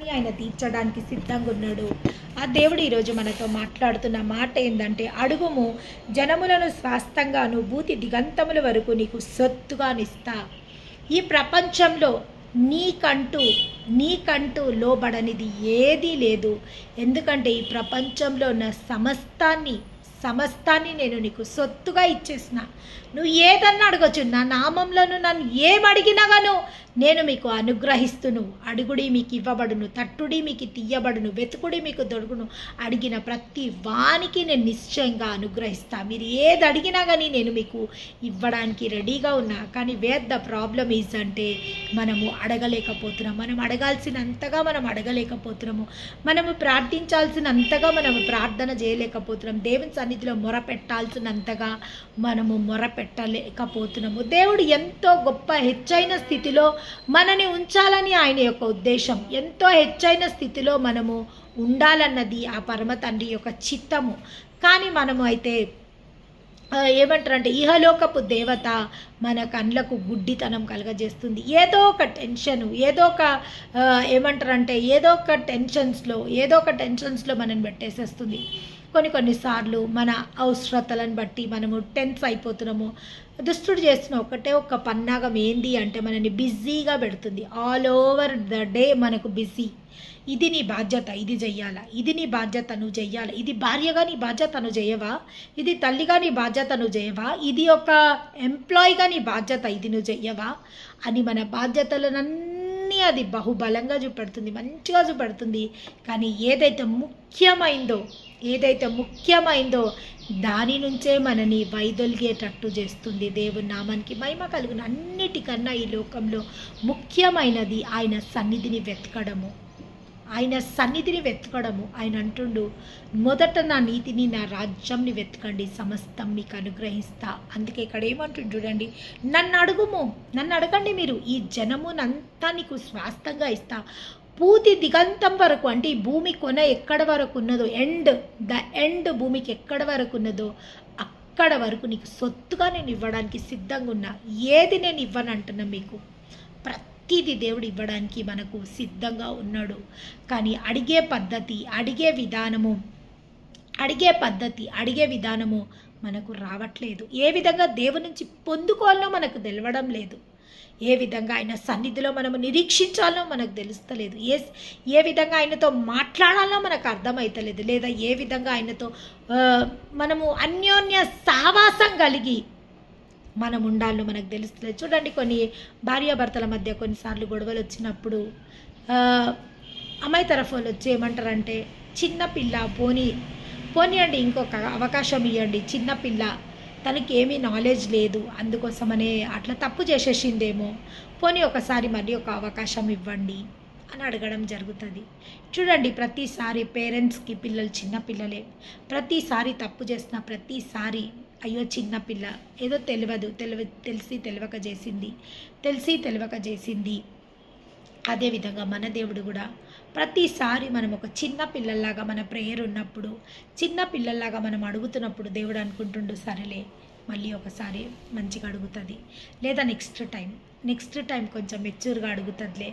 అవసరాన్ని ఆయన తీర్చడానికి సిద్ధంగా ఉన్నాడు. ఆ దేవుడు ఈరోజు మనతో మాట్లాడుతున్న మాట ఏంటంటే, అడుగుము జనములను స్వాస్థంగాను భూతి దిగంతముల వరకు నీకు సొత్తుగానిస్తా. ఈ ప్రపంచంలో నీకంటూ లోబడనిది ఏదీ లేదు. ఎందుకంటే ఈ ప్రపంచంలో ఉన్న సమస్తాన్ని నేను నీకు సొత్తుగా ఇచ్చేసిన. నువ్వు ఏదన్నా అడగచ్చు, నా నామంలోను నన్ను ఏమడిగినా గాను నేను మీకు అనుగ్రహిస్తును. అడుగుడి మీకు ఇవ్వబడును, తట్టుడి మీకు తీయబడును, వెతుకుడి మీకు దొరుకును. అడిగిన ప్రతి వానికి నేను నిశ్చయంగా అనుగ్రహిస్తా. మీరు ఏది అడిగినా కానీ నేను మీకు ఇవ్వడానికి రెడీగా ఉన్నా. కానీ వేర్ ద ప్రాబ్లమ్ ఈజ్ అంటే మనము అడగలేకపోతున్నాం. మనం అడగాల్సినంతగా మనం అడగలేకపోతున్నాము. మనము ప్రార్థించాల్సినంతగా మనము ప్రార్థన చేయలేకపోతున్నాం. దేవుని సన్నిధిలో మొరపెట్టాల్సినంతగా మనము మొరపెట్టలేకపోతున్నాము. దేవుడు ఎంతో గొప్ప హెచ్చైన స్థితిలో మనని ఉంచాలని ఆయన యొక్క ఉద్దేశం. ఎంతో హెచ్చైన స్థితిలో మనము ఉండాలన్నది ఆ పరమ తండ్రి యొక్క చిత్తము. కానీ మనము అయితే ఏమంటారంటే ఇహలోకపు దేవత మన కళ్ళకు గుడ్డితనం కలగజేస్తుంది. ఏదో ఒక టెన్షను, ఏదో ఒక టెన్షన్స్లో మనని పెట్టేసేస్తుంది. కొన్నిసార్లు మన అవసరతలను బట్టి మనము టెన్స్ అయిపోతున్నాము. దుష్టుడు చేస్తున్న ఒక పన్నాగం ఏంది అంటే మనని బిజీగా పెడుతుంది. ఆల్ ఓవర్ ద డే మనకు బిజీ. ఇది నీ బాధ్యత, ఇది చెయ్యాలా, ఇది నీ బాధ్యత నువ్వు చెయ్యాలి, ఇది భార్యగా నీ బాధ్యత నువ్వు చేయవా, ఇది తల్లిగా నీ బాధ్యత నువ్వు చేయవా, ఇది ఒక ఎంప్లాయీగా నీ బాధ్యత ఇది నువ్వు చెయ్యవా అని మన బాధ్యతలనన్నీ అది బహుబలంగా చూపెడుతుంది, మంచిగా చూపెడుతుంది. కానీ ఏదైతే ముఖ్యమైందో దాని నుంచే మనని వైదొలిగేటట్టు చేస్తుంది. దేవుని నామానికి మహిమ కలుగును. అన్నిటికన్నా ఈ లోకంలో ముఖ్యమైనది ఆయన సన్నిధిని వెతకడము. ఆయన అంటుండు, మొదట నా నీతిని నా రాజ్యంని వెతకండి, సమస్తం మీకు అనుగ్రహిస్తా. అందుకే ఇక్కడ ఏమంటుండు చూడండి, నన్ను అడగండి మీరు, ఈ జనమునంతా నీకు స్వాస్థంగా ఇస్తా. పూతి దిగంతం వరకు అంటే ఈ భూమి కొన ఎక్కడ వరకు ఉన్నదో, ఎండ్ భూమికి ఎక్కడ వరకు ఉన్నదో అక్కడ వరకు నీకు సొత్తుగా నేను ఇవ్వడానికి సిద్ధంగా ఉన్నా. ఏది నేను ఇవ్వనంటున్నా మీకు, ప్రతిదీ దేవుడు ఇవ్వడానికి మనకు సిద్ధంగా ఉన్నాడు. కానీ అడిగే విధానము మనకు రావట్లేదు. ఏ విధంగా దేవుని నుంచి పొందుకోవాలో మనకు తెలవడం లేదు. ఏ విధంగా ఆయన సన్నిధిలో మనము నిరీక్షించాలో మనకు తెలుస్తలేదు. ఏ విధంగా ఆయనతో మాట్లాడాలో మనకు అర్థమవుతలేదు. లేదా ఏ విధంగా ఆయనతో మనము అన్యోన్య సహవాసం కలిగి మనం ఉండాలో మనకు తెలుస్తలేదు. చూడండి, కొన్ని భార్యాభర్తల మధ్య కొన్నిసార్లు గొడవలు వచ్చినప్పుడు అమ్మాయి తరఫు వాళ్ళు వచ్చి ఏమంటారంటే, చిన్నపిల్ల పోనీ అండి, ఇంకొక అవకాశం ఇవ్వండి, చిన్నపిల్ల తనకి ఏమీ నాలెడ్జ్ లేదు, అందుకోసమనే అట్లా తప్పు చేసేసిందేమో, పోనీ ఒకసారి మరి ఒక అవకాశం ఇవ్వండి అని అడగడం జరుగుతుంది. చూడండి, ప్రతిసారి పేరెంట్స్కి పిల్లలు చిన్నపిల్లలే. ప్రతిసారి తప్పు చేసిన ప్రతిసారి అయ్యో చిన్నపిల్ల ఏదో తెలిసి తెలియక చేసింది. అదేవిధంగా మన దేవుడు కూడా ప్రతిసారి మనం ఒక చిన్న పిల్లల్లాగా మన ప్రేయర్ ఉన్నప్పుడు, చిన్న పిల్లల్లాగా మనం అడుగుతున్నప్పుడు దేవుడు అనుకుంటుండు, సరేలే మళ్ళీ ఒకసారి మంచిగా అడుగుతుంది, లేదా నెక్స్ట్ టైం కొంచెం మెచ్యూర్గా అడుగుతుందిలే,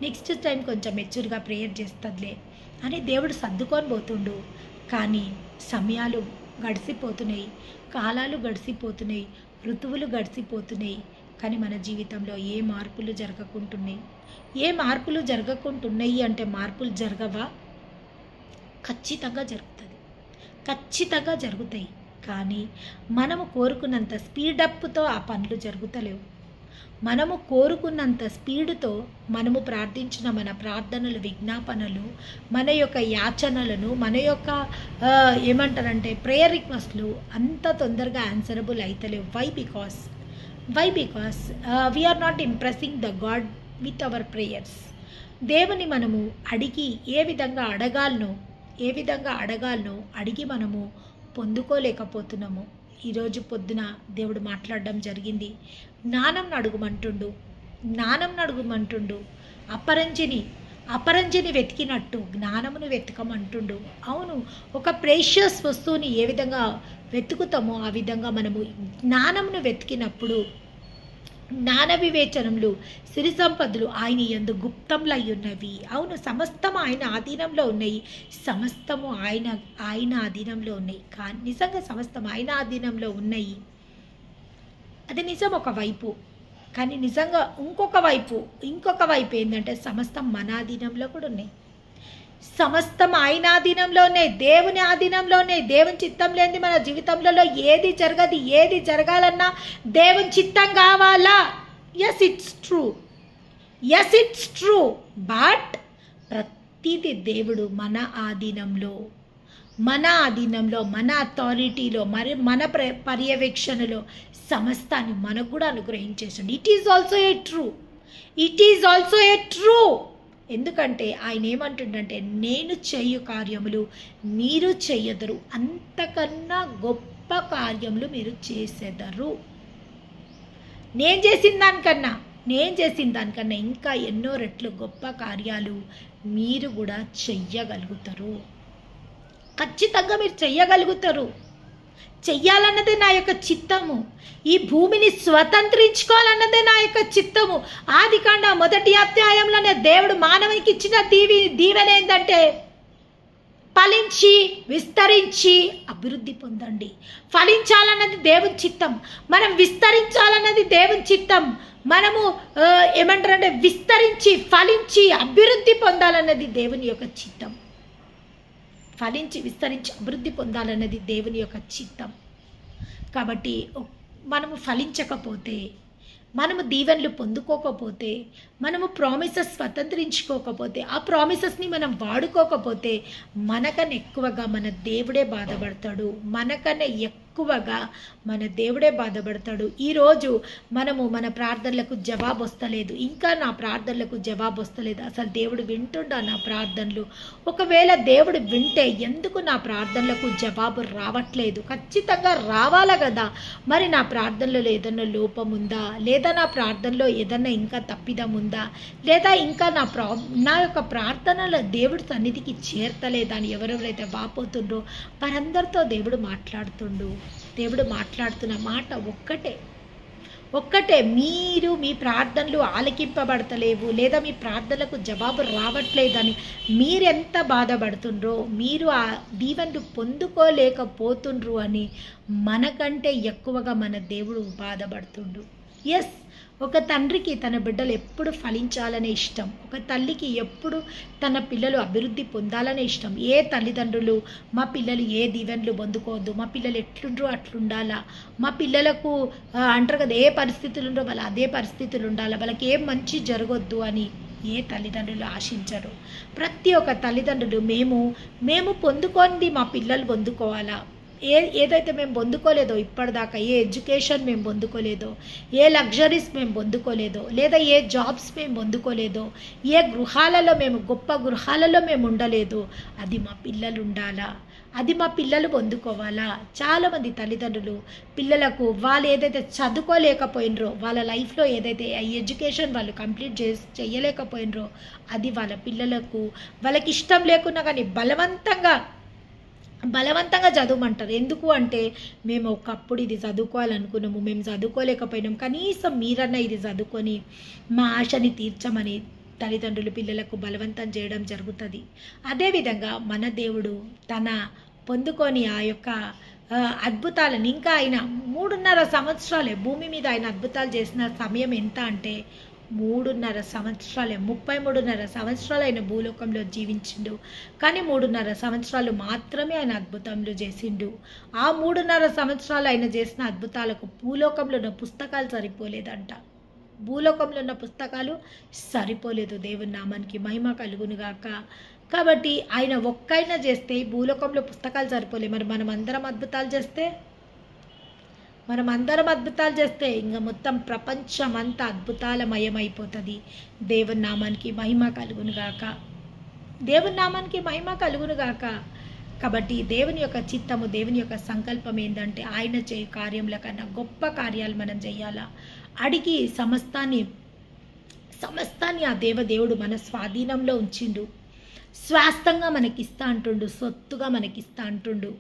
నెక్స్ట్ టైం కొంచెం మెచ్యూర్గా ప్రేయర్ చేస్తుందిలే అని దేవుడు సర్దుకొని పోతుండు. కానీ సమయాలు గడిచిపోతున్నాయి, కాలాలు గడిచిపోతున్నాయి, ఋతువులు గడిచిపోతున్నాయి. కానీ మన జీవితంలో ఏ మార్పులు జరగకుంటున్నాయి అంటే మార్పులు జరగవా? ఖచ్చితంగా జరుగుతాయి. కానీ మనము కోరుకున్నంత స్పీడప్తో ఆ పనులు జరుగుతలేవు. మనము కోరుకున్నంత స్పీడ్తో మనము ప్రార్థించిన మన ప్రార్థనలు, విజ్ఞాపనలు, మన యొక్క యాచనలను, మన యొక్క ఏమంటారంటే ప్రేయర్ రిక్వెస్ట్లు అంత తొందరగా ఆన్సరబుల్ అవుతలేవు. Why because we are not impressing the God with our prayers. దేవుని మనము అడిగి ఏ విధంగా అడగాలనో అడిగి మనము పొందుకోలేకపోతున్నాము. ఈరోజు పొద్దున దేవుడు మాట్లాడడం జరిగింది. జ్ఞానంను అడుగుమంటుండు. అపరంజిని వెతికినట్టు జ్ఞానమును వెతకమంటుండు. అవును, ఒక ప్రేషియస్ వస్తువుని ఏ విధంగా వెతుకుతామో ఆ విధంగా మనము జ్ఞానమును వెతికినప్పుడు జ్ఞాన వివేచనములు సిరి సంపదలు ఆయన యందు గుప్తంలై ఉన్నవి. అవును, సమస్తము ఆయన ఆధీనంలో ఉన్నాయి. సమస్తము ఆయన ఆధీనంలో ఉన్నాయి. కానీ నిజంగా సమస్తం ఆయన ఆధీనంలో ఉన్నాయి. అది నిజం ఒకవైపు. కానీ నిజంగా ఇంకొక వైపు ఏంటంటే సమస్తం మన ఆధీనంలో కూడా ఉన్నాయి. సమస్తం ఆయన ఆధీనంలో ఉన్నాయి, దేవుని ఆధీనంలో ఉన్నాయి. దేవుని చిత్తం లేనిది మన జీవితంలో ఏది జరగదు. ఏది జరగాలన్నా దేవుని చిత్తం కావాలా? Yes it's true. బట్ ప్రతిదీ దేవుడు మన ఆధీనంలో, మన అథారిటీలో, మన పర్యవేక్షణలో సమస్తాన్ని మనకు కూడా అనుగ్రహించేసాడు. It is also a true. ఎందుకంటే ఆయన ఏమంటుండంటే, నేను చేయు కార్యములు మీరు చెయ్యదరు, అంతకన్నా గొప్ప కార్యములు మీరు చేసేదరు. నేను చేసిన దానికన్నా ఇంకా ఎన్నో రెట్లు గొప్ప కార్యాలు మీరు కూడా చెయ్యగలుగుతారు. ఖచ్చితంగా మీరు చెయ్యగలుగుతారు. చెయ్యాలన్నదే నా యొక్క చిత్తము. ఈ భూమిని స్వతంత్రించుకోవాలన్నదే నా యొక్క చిత్తము. ఆదికాండ 1వ అధ్యాయంలోనే దేవుడు మానవునికి ఇచ్చిన దీవెన ఏంటంటే, ఫలించి విస్తరించి అభివృద్ధి పొందండి. ఫలించాలన్నది దేవుని చిత్తం, మనం విస్తరించాలన్నది దేవుని చిత్తం. మనము ఏమంటారంటే విస్తరించి ఫలించి అభివృద్ధి పొందాలన్నది దేవుని యొక్క చిత్తం. ఫలించి విస్తరించి అభివృద్ధి పొందాలన్నది దేవుని యొక్క చిత్తం. కాబట్టి మనము ఫలించకపోతే, మనము దీవెనలు పొందుకోకపోతే, మనము ప్రామిసెస్ స్వతంత్రించుకోకపోతే, ఆ ప్రామిసెస్ని మనం వాడుకోకపోతే మనకన్నా ఎక్కువగా మన దేవుడే బాధపడతాడు. ఈరోజు మనము మన ప్రార్థనలకు జవాబు వస్తలేదు, ఇంకా నా ప్రార్థనలకు జవాబు వస్తలేదు. అసలు దేవుడు వింటుండా నా ప్రార్థనలు? ఒకవేళ దేవుడు వింటే ఎందుకు నా ప్రార్థనలకు జవాబు రావట్లేదు? ఖచ్చితంగా రావాలా కదా. మరి నా ప్రార్థనలో ఏదన్నా లోపం ఉందా, లేదా నా ప్రార్థనలో ఏదన్నా ఇంకా తప్పిదం ఉందా, లేదా ఇంకా నా యొక్క ప్రార్థనలో దేవుడి సన్నిధికి చేరతలేదా అని ఎవరెవరైతే వాపోతుండ్రో వారందరితో దేవుడు మాట్లాడుతున్న మాట ఒక్కటే, మీరు మీ ప్రార్థనలు ఆలకింపబడతలేవు, లేదా మీ ప్రార్థనలకు జవాబు రావట్లేదని మీరెంత బాధపడుతుండ్రో, మీరు ఆ దీవెనలు పొందుకోలేకపోతుండ్రు అని మనకంటే ఎక్కువగా మన దేవుడు బాధపడుతుండు. ఎస్, ఒక తండ్రికి తన బిడ్డలు ఎప్పుడు ఫలించాలనే ఇష్టం. ఒక తల్లికి ఎప్పుడు తన పిల్లలు అభివృద్ధి పొందాలనే ఇష్టం. ఏ తల్లిదండ్రులు మా పిల్లలు ఏ దీవెనలు పొందుకోవద్దు, మా పిల్లలు ఎట్లుండ్రో అట్లుండాలా, మా పిల్లలకు అంటారు కదా, ఏ పరిస్థితులు ఉండో వాళ్ళు అదే పరిస్థితులు ఉండాలా, వాళ్ళకి ఏం మంచి జరగొద్దు అని ఏ తల్లిదండ్రులు ఆశించరు. ప్రతి ఒక్క తల్లిదండ్రులు మేము పొందుకోండి మా పిల్లలు పొందుకోవాలా, ఏదైతే మేము పొందుకోలేదో ఇప్పటిదాకా, ఏ ఎడ్యుకేషన్ మేము పొందుకోలేదో, ఏ లగ్జరీస్ మేము పొందుకోలేదో, లేదా ఏ జాబ్స్ మేము పొందుకోలేదో, ఏ గొప్ప గృహాలలో మేము ఉండలేదో, అది మా పిల్లలు ఉండాలా, అది మా పిల్లలు పొందుకోవాలా. చాలామంది తల్లిదండ్రులు పిల్లలకు వాళ్ళు ఏదైతే చదువుకోలేకపోయినరో, వాళ్ళ లైఫ్లో ఏదైతే ఎడ్యుకేషన్ వాళ్ళు కంప్లీట్ చేయలేకపోయినరో అది వాళ్ళ పిల్లలకు వాళ్ళకి ఇష్టం లేకున్నా కానీ బలవంతంగా చదవమంటారు. ఎందుకు అంటే, మేము ఒకప్పుడు ఇది చదువుకోవాలనుకున్నాము, మేము చదువుకోలేకపోయినాం, కనీసం మీరన్నా ఇది చదువుకొని మా ఆశని తీర్చమని తల్లిదండ్రులు పిల్లలకు బలవంతం చేయడం జరుగుతుంది. అదేవిధంగా మన దేవుడు తన పొందుకొని ఆ యొక్క అద్భుతాలను ఇంకా ఆయన 3.5 సంవత్సరాలే భూమి మీద ఆయన అద్భుతాలు చేసిన సమయం ఎంత అంటే 3.5 సంవత్సరాలే. 33.5 సంవత్సరాలు ఆయన భూలోకంలో జీవించిండు, కానీ 3.5 సంవత్సరాలు మాత్రమే ఆయన అద్భుతంలో చేసిండు. ఆ 3.5 సంవత్సరాలు ఆయన చేసిన అద్భుతాలకు భూలోకంలో ఉన్న పుస్తకాలు సరిపోలేదంట. దేవుని నామానికి మహిమ కలుగునుగాక. కాబట్టి ఆయన ఒక్కైనా చేస్తే భూలోకంలో పుస్తకాలు సరిపోలే. మరి మనం అందరం అద్భుతాలు చేస్తే ఇంకా మొత్తం ప్రపంచం అంతా అద్భుతాలమయమైపోతుంది. దేవుని నామానికి మహిమ కలుగునుగాక. కాబట్టి దేవుని యొక్క చిత్తము, దేవుని యొక్క సంకల్పం ఏంటంటే ఆయన చేయు కార్యముల కన్నా గొప్ప కార్యాలు మనం చేయాలా. అడిగి సమస్తాన్ని ఆ దేవుడు మన స్వాధీనంలో ఉంచిండు. స్వాస్థంగా మనకిస్తా అంటుండు, సొత్తుగా మనకిస్తా అంటుండు.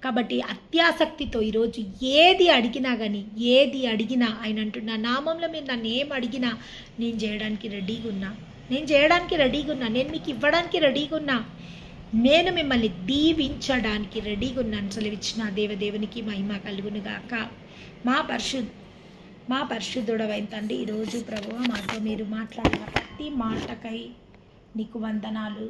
కాబట్టి అత్యాసక్తితో ఈరోజు ఏది అడిగినా కానీ, ఏది అడిగినా ఆయన అంటున్నా, నామంలో మీరు నన్ను ఏం అడిగినా నేను చేయడానికి రెడీగా ఉన్నా, నేను మీకు ఇవ్వడానికి రెడీగా ఉన్నా, నేను మిమ్మల్ని దీవించడానికి రెడీగా ఉన్నాను. సెలవిచ్చిన దేవదేవునికి మహిమ కలుగును గాక. మా పరిశుద్ధుడవైన తండ్రి, ఈరోజు ప్రభువా మాతో మీరు మాట్లాడిన ప్రతి మాటకై నీకు వందనాలు.